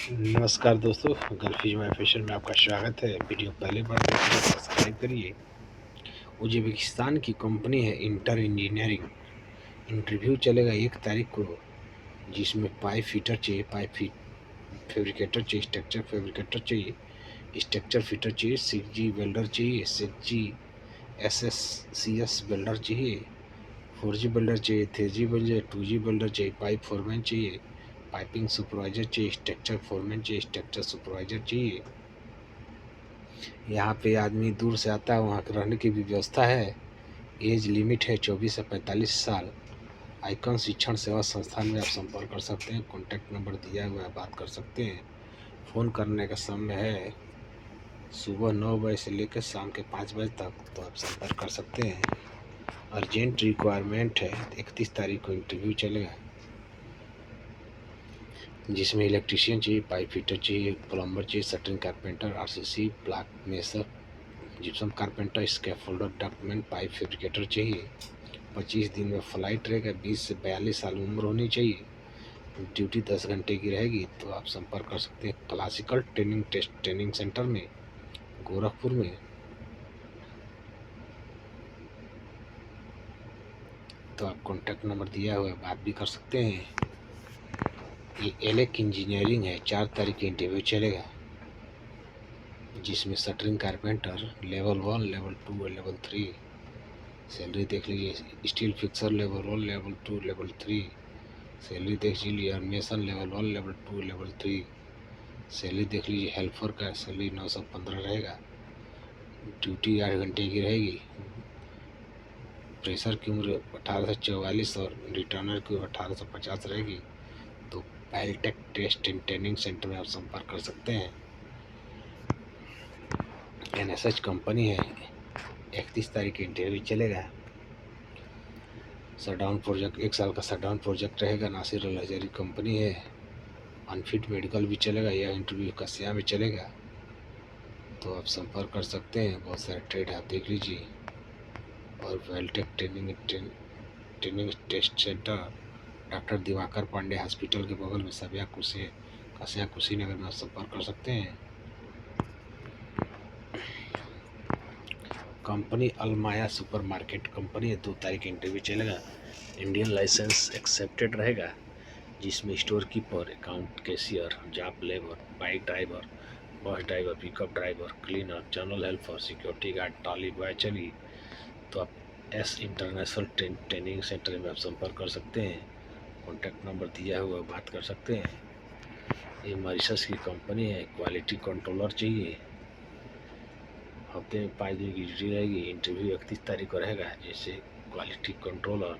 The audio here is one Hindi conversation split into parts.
नमस्कार दोस्तों, गल्फीज माई फैशन में आपका स्वागत है। वीडियो पहले बार देख रहे हैं सब्सक्राइब करिए। उज्बेकिस्तान की कंपनी है इंटर इंजीनियरिंग। इंटरव्यू चलेगा 1 तारीख को, जिसमें पाइप फिटर चाहिए, फैब्रिकेटर चाहिए, स्ट्रक्चर फैब्रिकेटर चाहिए, स्ट्रक्चर फिटर चाहिए, 6G वेल्डर चाहिए, 6G SSCS वेल्डर चाहिए, 4G वेल्डर चाहिए, 3G वेल्डर, 2G वेल्डर चाहिए, पाइप फोरमैन चाहिए, पाइपिंग सुपरवाइजर चाहिए, स्ट्रक्चर फोरमैन चाहिए, स्ट्रक्चर सुपरवाइजर चाहिए। यहाँ पे आदमी दूर से आता है, वहाँ रहने की भी व्यवस्था है। एज लिमिट है 24 से 45 साल। आइकन शिक्षण सेवा संस्थान में आप संपर्क कर सकते हैं। कॉन्टैक्ट नंबर दिया हुआ है, बात कर सकते हैं। फ़ोन करने का समय है सुबह 9 बजे से लेकर शाम के 5 बजे तक, तो आप संपर्क कर सकते हैं। अर्जेंट रिक्वायरमेंट है। 31 तारीख को इंटरव्यू चलेगा, जिसमें इलेक्ट्रीशियन चाहिए, पाइप फिटर चाहिए, प्लम्बर चाहिए, shuttering carpenter, RCC, block mason, gypsum carpenter, scaffolder, ductman, pipe fabricator चाहिए। 25 दिन में फ्लाइट रहेगा। 20 से 42 साल उम्र होनी चाहिए। ड्यूटी 10 घंटे की रहेगी। तो आप संपर्क कर सकते हैं क्लासिकल ट्रेनिंग सेंटर में, गोरखपुर में। तो आप कॉन्टैक्ट नंबर दिया हुआ है, बात भी कर सकते हैं। ये एलेक इंजीनियरिंग है। 4 तारीख के इंटरव्यू चलेगा, जिसमें शटरिंग कारपेंटर लेवल 1, लेवल 2 और लेवल 3। सैलरी देख लीजिए। Steel fixer level 1, level 2, level 3। Salary देख लीजिए। Animation level 1, level 2, level 3। Salary देख लीजिए। हेल्पर का सैलरी 915 रहेगा। ड्यूटी 8 घंटे की रहेगी। प्रेशर की उम्र 18 से 44 और रिटर्नर की 18 से 50 रहेगी। तो पैलटेक टेस्ट एंड ट्रेनिंग सेंटर में आप संपर्क कर सकते हैं। NSH कंपनी है। 31 तारीख के इंटरव्यू चलेगा। शटडाउन प्रोजेक्ट, 1 साल का शटडाउन प्रोजेक्ट रहेगा। नासिर अल हजारी कंपनी है। अनफिट मेडिकल भी चलेगा। यह इंटरव्यू कसिया में चलेगा। तो आप संपर्क कर सकते हैं। बहुत सारे ट्रेड आप देख लीजिए। और Veltech training test centre doctor Diwakar Pandey hospital के बगल में कसिया कुशीनगर में आप संपर्क कर सकते हैं। कंपनी अलमाया सुपर मार्केट कंपनी है। 2 तारीख इंटरव्यू चलेगा। इंडियन लाइसेंस एक्सेप्टेड रहेगा, जिसमें store keeper, account, cashier, job labour, bike driver, bus driver, pickup driver, cleaner, general helper, security guard, trolley boy चाहिए। तो आप S इंटरनेशनल ट्रेनिंग सेंटर में आप संपर्क कर सकते हैं। कॉन्टैक्ट नंबर दिया हुआ, बात कर सकते हैं। ये मॉरिशस की कंपनी है। क्वालिटी कंट्रोलर चाहिए। हफ्ते में 5 दिन की ड्यूटी रहेगी। इंटरव्यू 31 तारीख को रहेगा। जैसे क्वालिटी कंट्रोलर,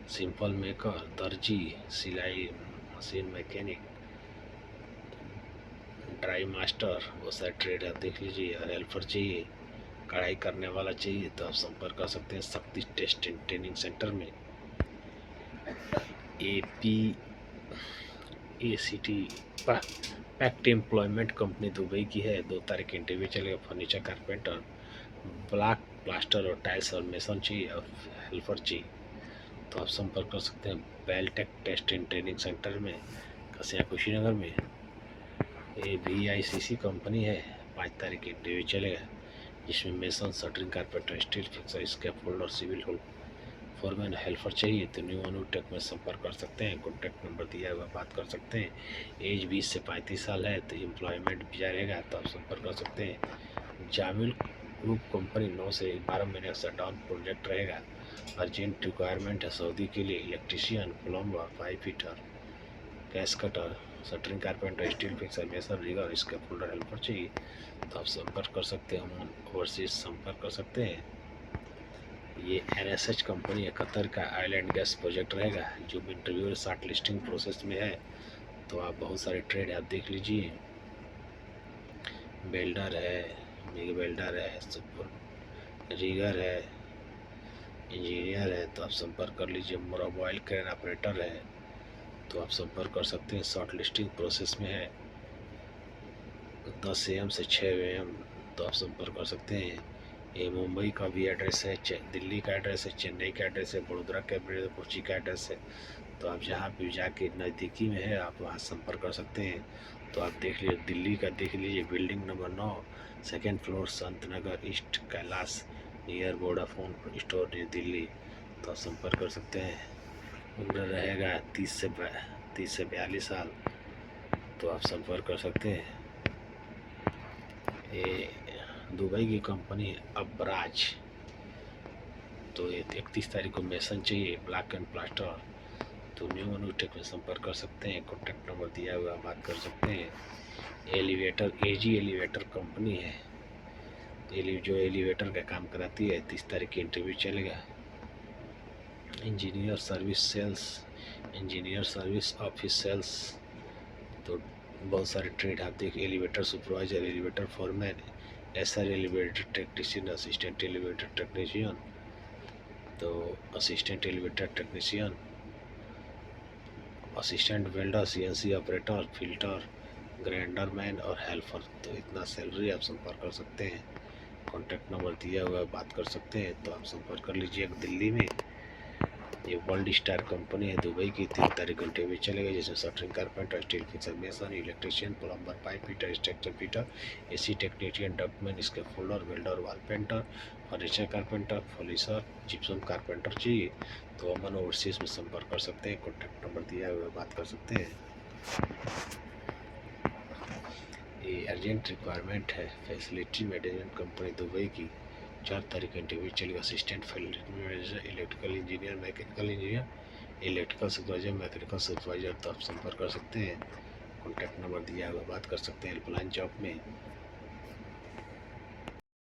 सिंपल मेकर, दर्जी, सिलाई मशीन मैकेनिक, ड्राई मास्टर, बहुत सारे ट्रेड आप देख लीजिए। और हेल्पर चाहिए, कढ़ाई करने वाला चाहिए। तो आप संपर्क कर सकते हैं Shakti test and training centre में। APACT PACT employment company Dubai की है। 2 तारीख इंटरव्यू चलेगा। फर्नीचर कारपेंटर, ब्लॉक, प्लास्टर और टाइल्स और मेसन चाहिए और हेल्पर चाहिए। तो आप संपर्क कर सकते हैं Beltek test and training centre में, कसिया कुशीनगर में। ये VICC कंपनी है। 5 तारीख के इंटरव्यू चलेगा, जिसमें mason, shuttering carpenter, steel fixer, scaffolder, civil foreman, helper चाहिए। तो न्यू अनुटेक में संपर्क कर सकते हैं। कॉन्टैक्ट नंबर दिया हुआ, बात कर सकते हैं। एज 20 से 35 साल है। तो एम्प्लॉयमेंट वीजा रहेगा। तो आप संपर्क कर सकते हैं। जामिल ग्रुप कंपनी 9 से 12 महीने का शटडाउन प्रोजेक्ट रहेगा। अर्जेंट रिक्वायरमेंट है सऊदी के लिए। Electrician, plumber, pipe fitter, gas cutter, shuttering carpenter, steel fixer, mason, rigger, scaffolder, helper चाहिए। तो आप संपर्क कर सकते हैं। ओवरसीज संपर्क कर सकते हैं। ये NSH कंपनी है। कतर का ऑयल एंड गैस प्रोजेक्ट रहेगा, जो इंटरव्यू शॉर्ट लिस्टिंग प्रोसेस में है। तो आप बहुत सारे ट्रेड आप देख लीजिए। वेल्डर है, मिग वेल्डर है, सुपर रिगर है, इंजीनियर है। तो आप संपर्क कर लीजिए। मोबाइल क्रेन ऑपरेटर है। तो आप संपर्क कर सकते हैं। शॉर्ट लिस्टिंग प्रोसेस में है। 10 AM से 6 AM। तो आप संपर्क कर सकते हैं। ये मुंबई का भी एड्रेस है, दिल्ली का एड्रेस है, चेन्नई का एड्रेस है, बड़ोदरा का एड्रेस है, कोची का एड्रेस है। तो आप जहाँ भी जाके नज़दीकी में है आप वहाँ संपर्क कर सकते हैं। तो आप देख लीजिए दिल्ली का, देख लीजिए building number 9, second floor, Sant Nagar east, Kailash, near Vodafone store, New Delhi. तो आप संपर्क कर सकते हैं। उम्र रहेगा 30 से 42 साल। तो आप संपर्क कर सकते हैं। ये दुबई की कंपनी है अबराज। तो ये 31 तारीख को मेसन चाहिए, ब्लैक एंड प्लास्टर। तो न्यू अनुटेक में संपर्क कर सकते हैं। कॉन्टैक्ट नंबर दिया हुआ, बात कर सकते हैं। एलिवेटर, एजी एलिवेटर कंपनी है, जो एलिवेटर का काम कराती है। 30 तारीख की इंटरव्यू चलेगा। Engineer service sales, engineer service office sales. तो बहुत सारे ट्रेड आप देखिए, elevator supervisor, elevator foreman, SR elevator technician, assistant elevator technician. तो assistant elevator technician, assistant welder, CNC operator, filter, grinder man और हेल्पर। तो इतना सैलरी आप संपर्क कर सकते हैं। कॉन्टैक्ट नंबर दिया हुआ है, बात कर सकते हैं। तो आप संपर्क कर लीजिए। दिल्ली में ये वर्ल्ड स्टार कंपनी है दुबई की। 3 तारीख घंटे में चलेगा, जिसमें shuttering carpenter, steel fixer, mason, electrician, plumber, pipe fitter, structure fitter, AC technician, document, इसके folder, welder, wall painter, furniture carpenter, polisher, gypsum carpenter चाहिए। तो अमन ओवरसीज में संपर्क कर सकते हैं। कॉन्टैक्ट नंबर दिया हुआ है, बात कर सकते हैं। ये अर्जेंट रिक्वायरमेंट है फैसिलिटी मैनेजमेंट कंपनी दुबई की। 4 तारीख इंटरव्यू चलेगा। Assistant facility manager, electrical engineer, mechanical engineer, electrical supervisor, mechanical supervisor. तो आप संपर्क कर सकते हैं। कॉन्टैक्ट नंबर दिया हुआ, बात कर सकते हैं। हेल्पलाइन जॉब में